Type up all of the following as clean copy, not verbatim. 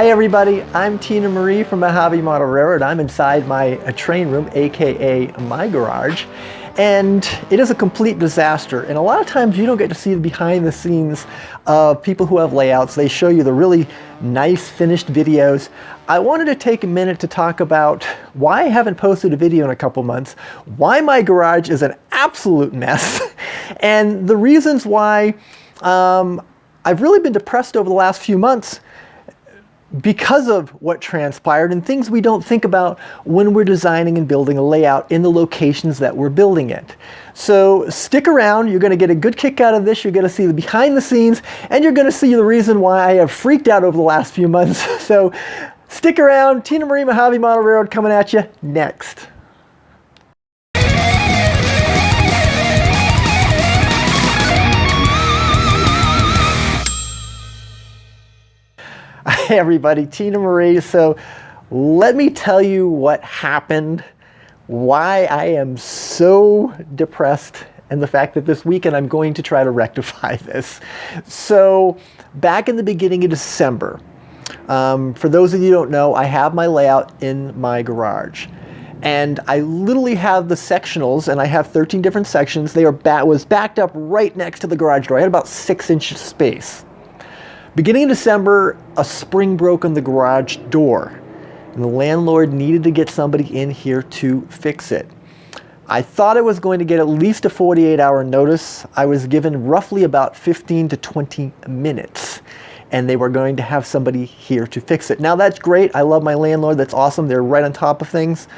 Hi everybody, I'm Tina Marie from Mojave Model Railroad. I'm inside my train room, aka my garage, and it is a complete disaster. And a lot of times you don't get to see the behind the scenes of people who have layouts. They show you the really nice finished videos. I wanted to take a minute to talk about why I haven't posted a video in a couple months, why my garage is an absolute mess, and the reasons why I've really been depressed over the last few months because of what transpired and things we don't think about when we're designing and building a layout in the locations that we're building it. So stick around, you're going to get a good kick out of this, you're going to see the behind the scenes, and you're going to see the reason why I have freaked out over the last few months. So stick around, Tina Marie, Mojave Model Railroad coming at you next. Hey everybody, Tina Marie. So let me tell you what happened, why I am so depressed, and the fact that this weekend I'm going to try to rectify this. So back in the beginning of December, for those of you who don't know, I have my layout in my garage. And I literally have the sectionals, and I have 13 different sections. They was backed up right next to the garage door. I had about 6 inches space. Beginning in December, a spring broke on the garage door, and the landlord needed to get somebody in here to fix it. I thought I was going to get at least a 48-hour notice. I was given roughly about 15 to 20 minutes, and they were going to have somebody here to fix it. Now that's great. I love my landlord. That's awesome. They're right on top of things.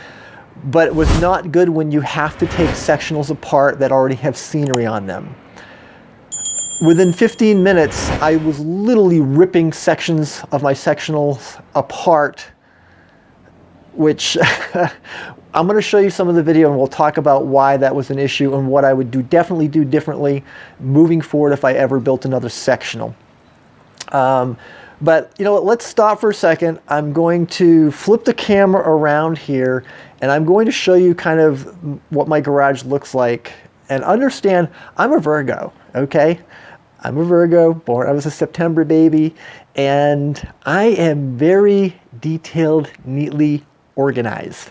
But it was not good when you have to take sectionals apart that already have scenery on them. Within 15 minutes, I was literally ripping sections of my sectionals apart, which I'm going to show you some of the video, and we'll talk about why that was an issue and what I would definitely do differently moving forward if I ever built another sectional. But you know what, let's stop for a second. I'm going to flip the camera around here, and I'm going to show you kind of what my garage looks like. And understand, I'm a Virgo, okay? I'm a Virgo, I was a September baby, and I am very detailed, neatly organized.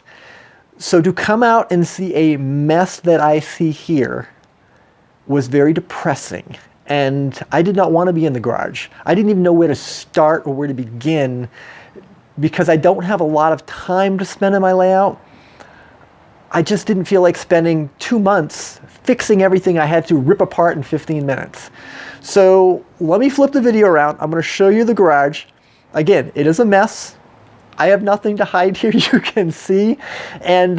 So to come out and see a mess that I see here was very depressing. And I did not want to be in the garage. I didn't even know where to start or where to begin because I don't have a lot of time to spend in my layout. I just didn't feel like spending 2 months fixing everything I had to rip apart in 15 minutes. So let me flip the video around. I'm going to show you the garage. Again, it is a mess. I have nothing to hide here, you can see. And,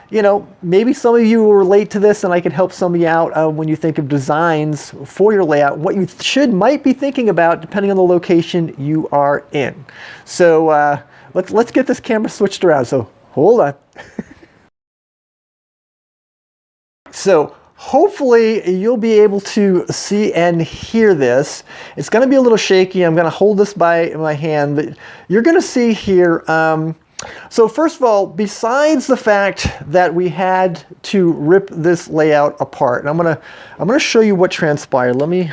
you know, maybe some of you will relate to this and I can help some of you out when you think of designs for your layout, what you might be thinking about depending on the location you are in. So let's get this camera switched around. So hold on. So hopefully you'll be able to see and hear this. It's going to be a little shaky. I'm going to hold this by my hand, but you're going to see here. So first of all, besides the fact that we had to rip this layout apart, and I'm going to show you what transpired. Let me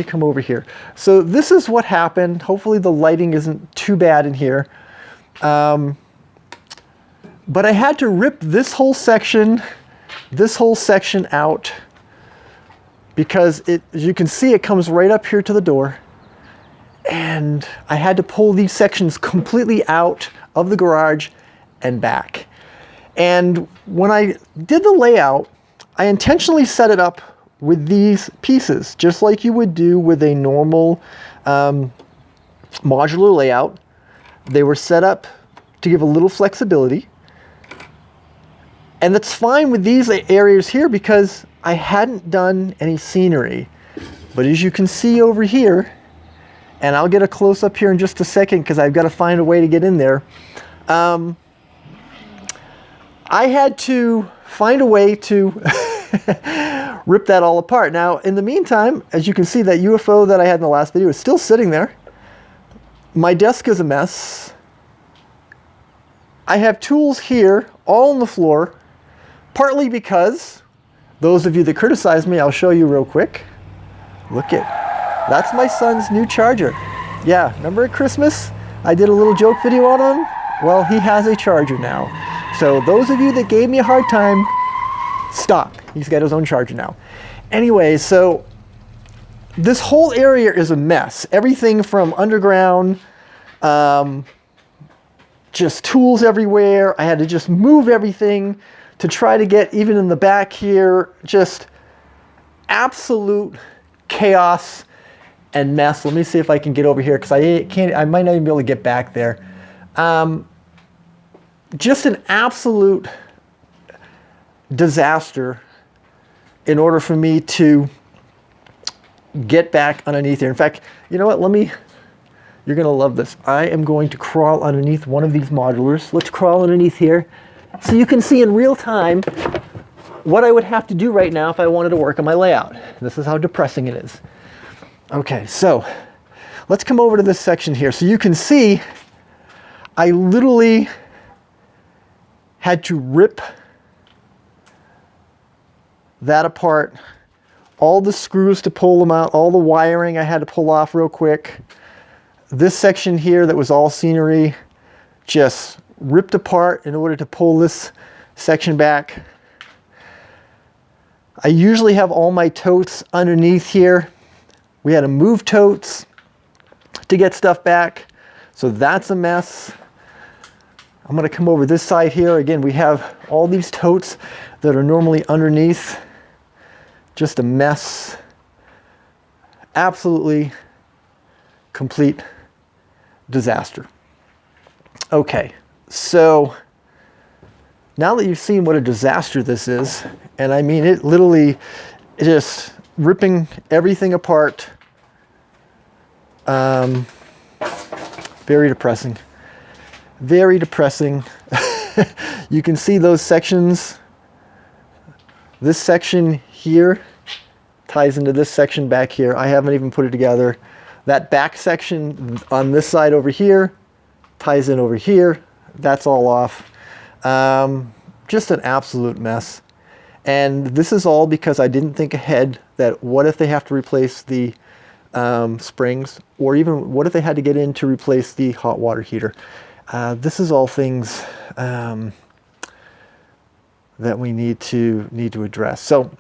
come over here. So this is what happened. Hopefully the lighting isn't too bad in here. But I had to rip this whole section out because as you can see, it comes right up here to the door. And I had to pull these sections completely out of the garage and back. And when I did the layout, I intentionally set it up with these pieces, just like you would do with a normal modular layout. They were set up to give a little flexibility. And that's fine with these areas here because I hadn't done any scenery. But as you can see over here, and I'll get a close up here in just a second because I've got to find a way to get in there. I had to find a way to rip that all apart. Now, in the meantime, as you can see, that UFO that I had in the last video is still sitting there. My desk is a mess. I have tools here all on the floor. Partly because those of you that criticize me, I'll show you real quick. Look at, that's my son's new charger. Yeah, remember at Christmas I did a little joke video on him? Well, he has a charger now. So those of you that gave me a hard time, stop. He's got his own charger now. Anyway, so this whole area is a mess. Everything from underground, just tools everywhere. I had to just move everything to try to get, even in the back here, just absolute chaos and mess. Let me see if I can get over here, because I might not even be able to get back there. Just an absolute disaster in order for me to get back underneath here. In fact, you know what? You're going to love this. I am going to crawl underneath one of these modulars. Let's crawl underneath here so you can see in real time what I would have to do right now if I wanted to work on my layout. This is how depressing it is. Okay, so let's come over to this section here. So you can see I literally had to rip that apart. All the screws to pull them out, all the wiring I had to pull off real quick. This section here that was all scenery, just ripped apart in order to pull this section back. I usually have all my totes underneath here. We had to move totes to get stuff back, so that's a mess. I'm going to come over this side here. Again, we have all these totes that are normally underneath. Just a mess. Absolutely complete disaster. Okay, so now that you've seen what a disaster this is, and I mean it literally just ripping everything apart, very depressing. Very depressing. You can see those sections. This section here ties into this section back here. I haven't even put it together. That back section on this side over here ties in over here. That's all off. Just an absolute mess. And this is all because I didn't think ahead that what if they have to replace the springs, or even what if they had to get in to replace the hot water heater. This is all things that we need to address. So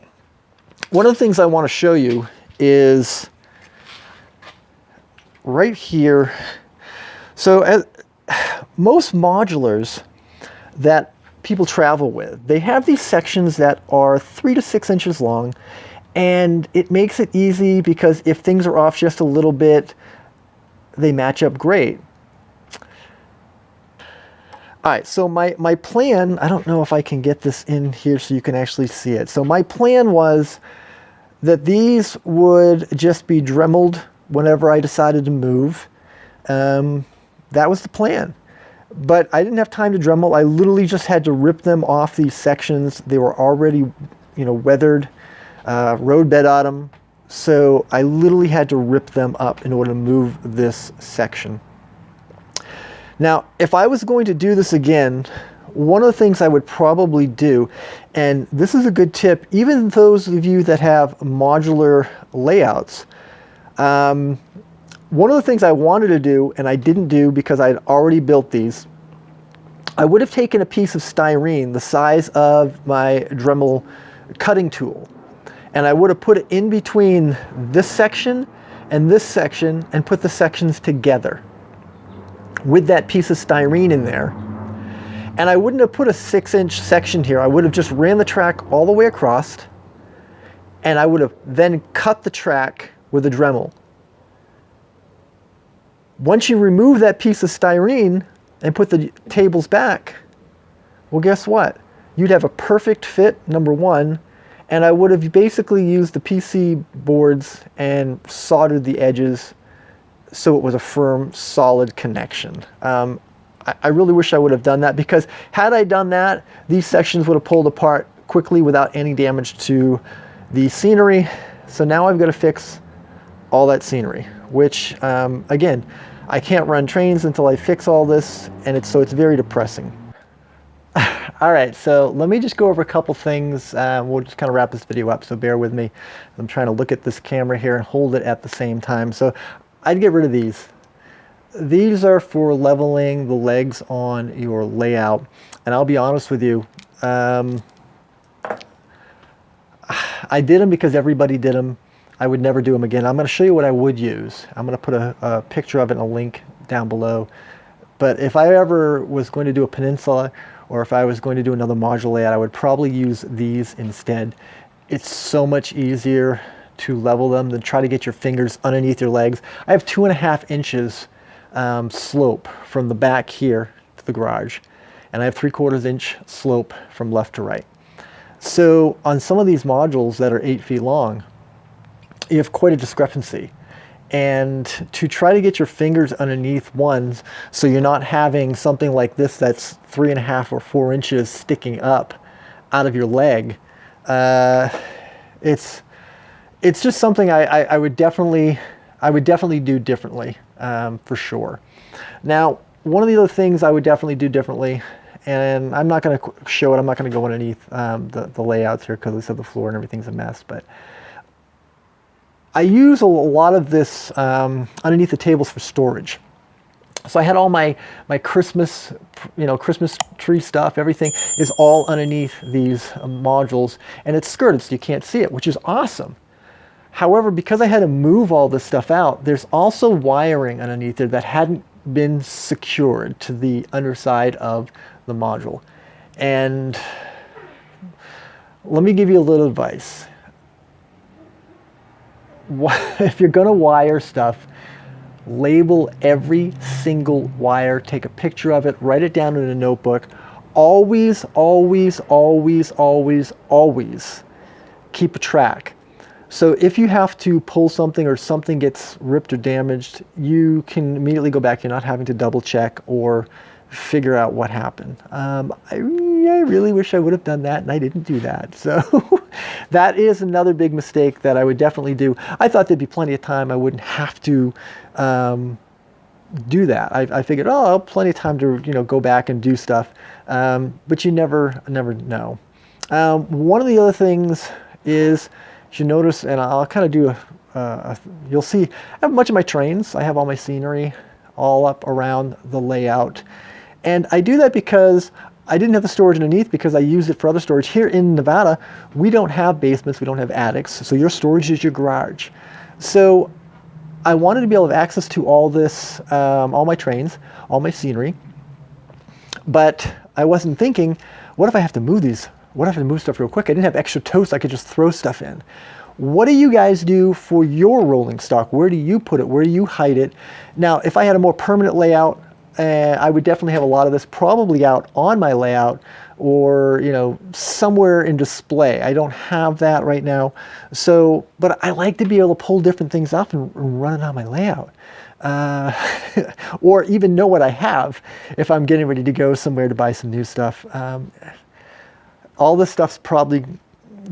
one of the things I want to show you is right here. So as most modulars that people travel with, they have these sections that are 3 to 6 inches long, and it makes it easy because if things are off just a little bit, they match up great. All right, so my plan, I don't know if I can get this in here so you can actually see it. So my plan was that these would just be dremeled whenever I decided to move. That was the plan. But I didn't have time to Dremel. I literally just had to rip them off these sections. They were already, weathered, road bed on them. So I literally had to rip them up in order to move this section. Now, if I was going to do this again, one of the things I would probably do, and this is a good tip, even those of you that have modular layouts, one of the things I wanted to do, and I didn't do because I had already built these, I would have taken a piece of styrene the size of my Dremel cutting tool, and I would have put it in between this section and put the sections together with that piece of styrene in there. And I wouldn't have put a 6-inch section here. I would have just ran the track all the way across, and I would have then cut the track with a Dremel. Once you remove that piece of styrene and put the tables back, well, guess what? You'd have a perfect fit, number one, and I would have basically used the PC boards and soldered the edges so it was a firm, solid connection. I really wish I would have done that, because had I done that, these sections would have pulled apart quickly without any damage to the scenery. So now I've got to fix all that scenery, which, again, I can't run trains until I fix all this, and it's very depressing. All right, so let me just go over a couple things. We'll just kind of wrap this video up, so bear with me. I'm trying to look at this camera here and hold it at the same time. So I'd get rid of these. these are for leveling the legs on your layout. And I'll be honest with you, I did them because everybody did them. I would never do them again. I'm going to show you what I would use. I'm going to put a picture of it and a link down below. But if I ever was going to do a peninsula, or if I was going to do another module layout, I would probably use these instead. It's so much easier to level them than try to get your fingers underneath your legs. I have 2.5 inches slope from the back here to the garage, and I have 3/4 inch slope from left to right. So on some of these modules that are 8 feet long, you have quite a discrepancy. And to try to get your fingers underneath ones, so you're not having something like this that's 3.5 or 4 inches sticking up out of your leg, it's just something I would definitely do differently, for sure. Now, one of the other things I would definitely do differently, and I'm not going to show it, I'm not going to go underneath the layouts here because we said the floor and everything's a mess, but I use a lot of this underneath the tables for storage. So I had all my Christmas, Christmas tree stuff, everything is all underneath these modules, and it's skirted so you can't see it, which is awesome. However, because I had to move all this stuff out, there's also wiring underneath there that hadn't been secured to the underside of the module. And let me give you a little advice. If you're going to wire stuff, label every single wire, take a picture of it, write it down in a notebook. Always, always, always, always, always keep a track. So if you have to pull something or something gets ripped or damaged, you can immediately go back. You're not having to double check or figure out what happened. I really wish I would have done that, and I didn't do that. So that is another big mistake that I would definitely do. I thought there'd be plenty of time. I wouldn't have to do that. I figured, oh, I'll have plenty of time to go back and do stuff, but you never know. One of the other things is, you notice, and I'll kind of do you'll see, I have much of my trains. I have all my scenery all up around the layout. And I do that because I didn't have the storage underneath, because I use it for other storage. Here in Nevada, we don't have basements, we don't have attics, so your storage is your garage. So I wanted to be able to have access to all this, all my trains, all my scenery, but I wasn't thinking, what if I have to move these? What if I have to move stuff real quick? I didn't have extra totes I could just throw stuff in. What do you guys do for your rolling stock? Where do you put it? Where do you hide it? Now, if I had a more permanent layout, I would definitely have a lot of this probably out on my layout, or somewhere in display. I don't have that right now. So, but I like to be able to pull different things up and run it on my layout. Or even know what I have if I'm getting ready to go somewhere to buy some new stuff. All this stuff's probably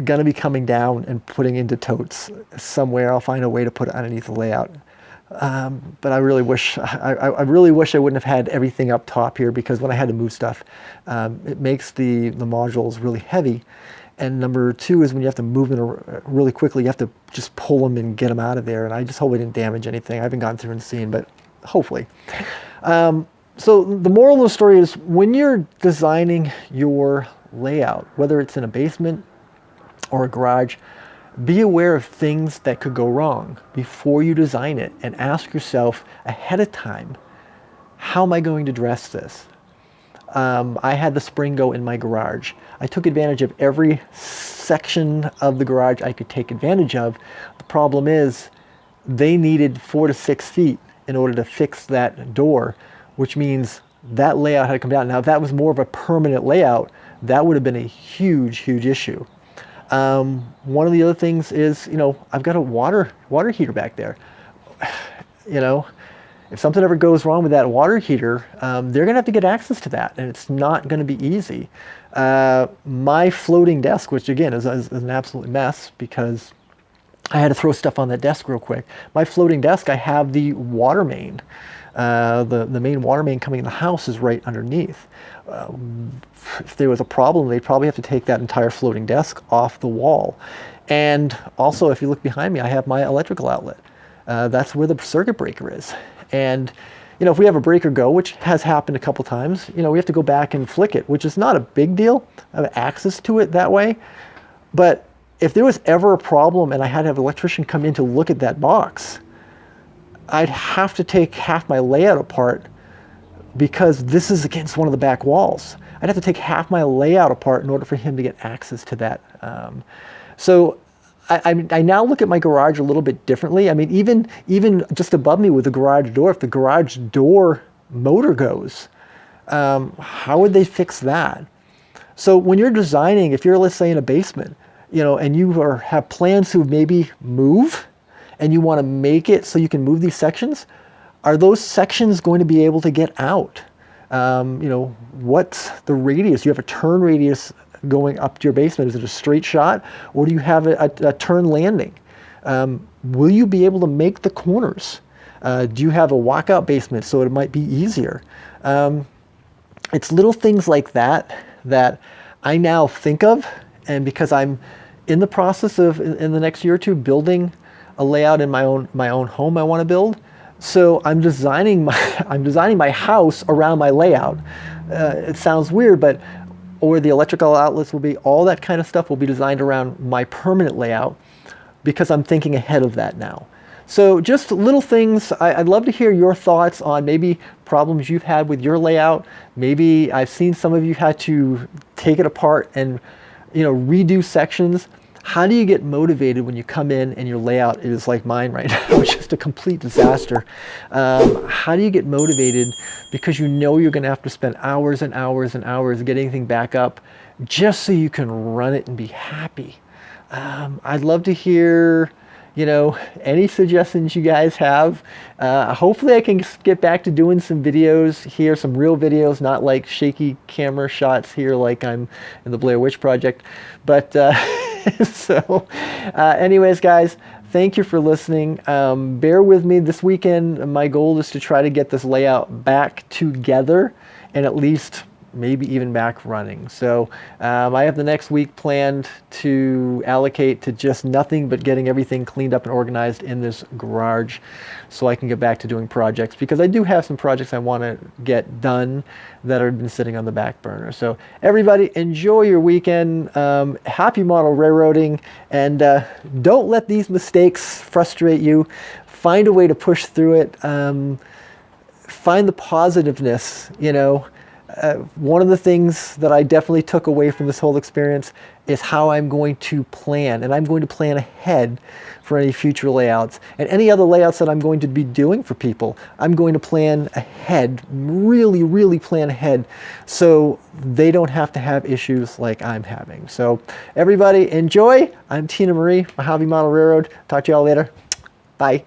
going to be coming down and putting into totes somewhere. I'll find a way to put it underneath the layout. But I really wish I wouldn't have had everything up top here, because when I had to move stuff, it makes the modules really heavy. And number two is, when you have to move them really quickly, you have to just pull them and get them out of there. And I just hope I didn't damage anything. I haven't gone through and seen, but hopefully. So the moral of the story is, when you're designing your layout, whether it's in a basement or a garage, be aware of things that could go wrong before you design it, and ask yourself ahead of time, how am I going to dress this? I had the spring go in my garage. I took advantage of every section of the garage I could take advantage of. The problem is, they needed 4 to 6 feet in order to fix that door, which means that layout had to come down. Now, if that was more of a permanent layout, that would have been a huge, huge issue. One of the other things is, I've got a water heater back there. If something ever goes wrong with that water heater, they're going to have to get access to that, and it's not going to be easy. My floating desk, which again is an absolute mess because I had to throw stuff on that desk real quick. My floating desk, I have the water main. The main water main coming in the house is right underneath. If there was a problem, they'd probably have to take that entire floating desk off the wall. And also, if you look behind me, I have my electrical outlet. That's where the circuit breaker is. And if we have a breaker go, which has happened a couple times, we have to go back and flick it, which is not a big deal. I have access to it that way. But if there was ever a problem and I had to have an electrician come in to look at that box, I'd have to take half my layout apart because this is against one of the back walls. I'd have to take half my layout apart in order for him to get access to that. So I now look at my garage a little bit differently. I mean, even just above me with the garage door, if the garage door motor goes, how would they fix that? So when you're designing, if you're, let's say, in a basement, and you have plans to maybe move, and you want to make it so you can move these sections, are those sections going to be able to get out? What's the radius? You have a turn radius going up to your basement. Is it a straight shot, or do you have a turn landing? Will you be able to make the corners? Do you have a walkout basement so it might be easier? It's little things like that that I now think of, and because I'm in the process of, in the next year or two, building a layout in my own home I want to build. So I'm designing my house around my layout. It sounds weird, but or the electrical outlets will be, all that kind of stuff will be designed around my permanent layout because I'm thinking ahead of that now. So just little things. I'd love to hear your thoughts on maybe problems you've had with your layout. Maybe I've seen some of you had to take it apart and redo sections. How do you get motivated when you come in and your layout is like mine right now, it's just a complete disaster? How do you get motivated because you're going to have to spend hours and hours and hours getting anything back up just so you can run it and be happy? I'd love to hear any suggestions you guys have. Hopefully I can get back to doing some videos here, some real videos, not like shaky camera shots here like I'm in the Blair Witch Project. But so anyways, guys, thank you for listening. Bear with me this weekend. My goal is to try to get this layout back together and at least maybe even back running. So I have the next week planned to allocate to just nothing but getting everything cleaned up and organized in this garage so I can get back to doing projects, because I do have some projects I want to get done that have been sitting on the back burner. So everybody, enjoy your weekend. Happy model railroading, and don't let these mistakes frustrate you. Find a way to push through it. Find the positiveness, one of the things that I definitely took away from this whole experience is how I'm going to plan, and I'm going to plan ahead for any future layouts and any other layouts that I'm going to be doing for people. I'm going to plan ahead, really, really plan ahead, so they don't have to have issues like I'm having. So everybody enjoy. I'm Tina Marie, Mojave Model Railroad. Talk to y'all later. Bye.